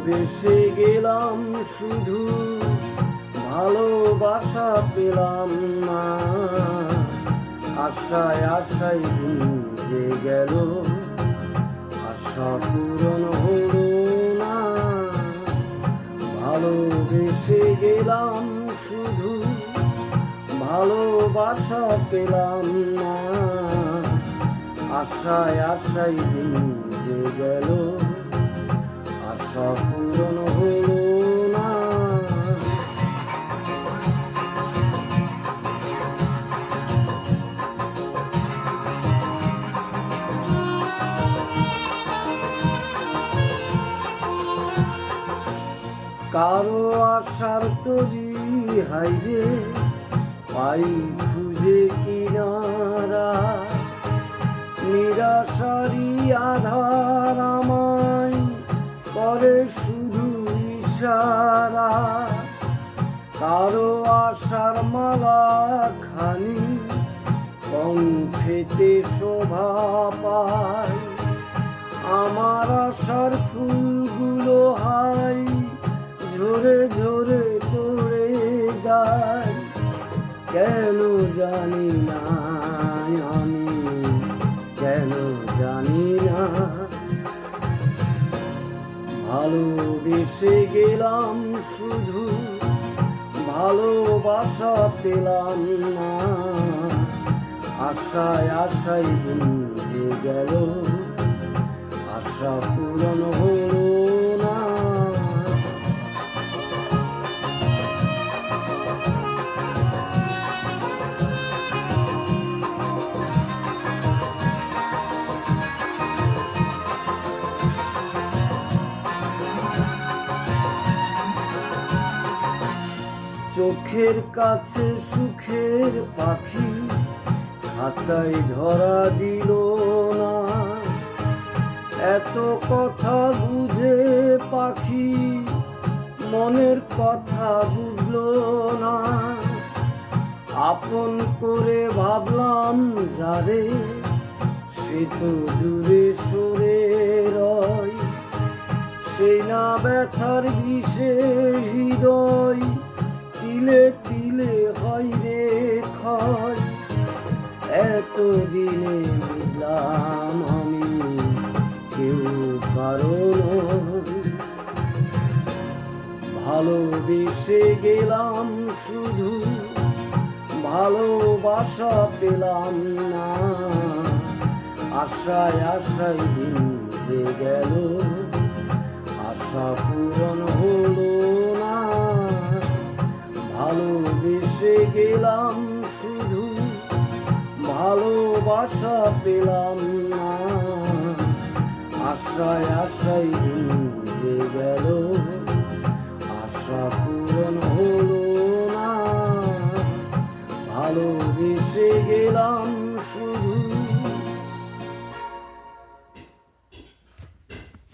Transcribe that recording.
বেসে গেলাম শুধু ভালোবাসা পেলাম না। আশায় আশায় দিন যে গেল, আশা পূরণ হলো না। ভালোবেসে গেলাম শুধু ভালোবাসা পেলাম না। আশায় আশায় দিন যে গেল, আশা পূরণ হলো না। কারো আশার তরি হাইরে পাই খুঁজে কিনারা, নিরাশারি আধার আমায় করে শুধু ইশারা। কারো আশার মালা খানি কণ্ঠেতে শোভা পায়, আমার আশার ফুলগুলো হাই ঝরে ঝরে পড়ে যায়। কেন জানি না আমি, কেন জানি না। ভালোবেসে গেলাম শুধু ভালোবাসা পেলাম না। আশায় আশায় দিন যে গেল, আশা পূরণ হলো না। চোখের কাছে সুখের পাখি খাঁচায় ধরা দিল না। এত কথা বুঝে পাখি মনের কথা বুঝলো না। আপন করে ভাবলাম যারে, সে তো দূরে সরে রয়। সেই না ব্যথার বিষে হৃদয় তিলে তিলে হয় রে ক্ষয়। এতদিনে বুঝলাম আমি কেউ কারণ। ভালোবেসে গেলাম শুধু ভালোবাসা পেলাম না। আশায় আশায় দিন যে গেল, আশা পূরণ হলো না। ভালোবেসে গেলাম শুধু ভালোবাসা পেলাম না। আশায় আশায় দিন যে গেল,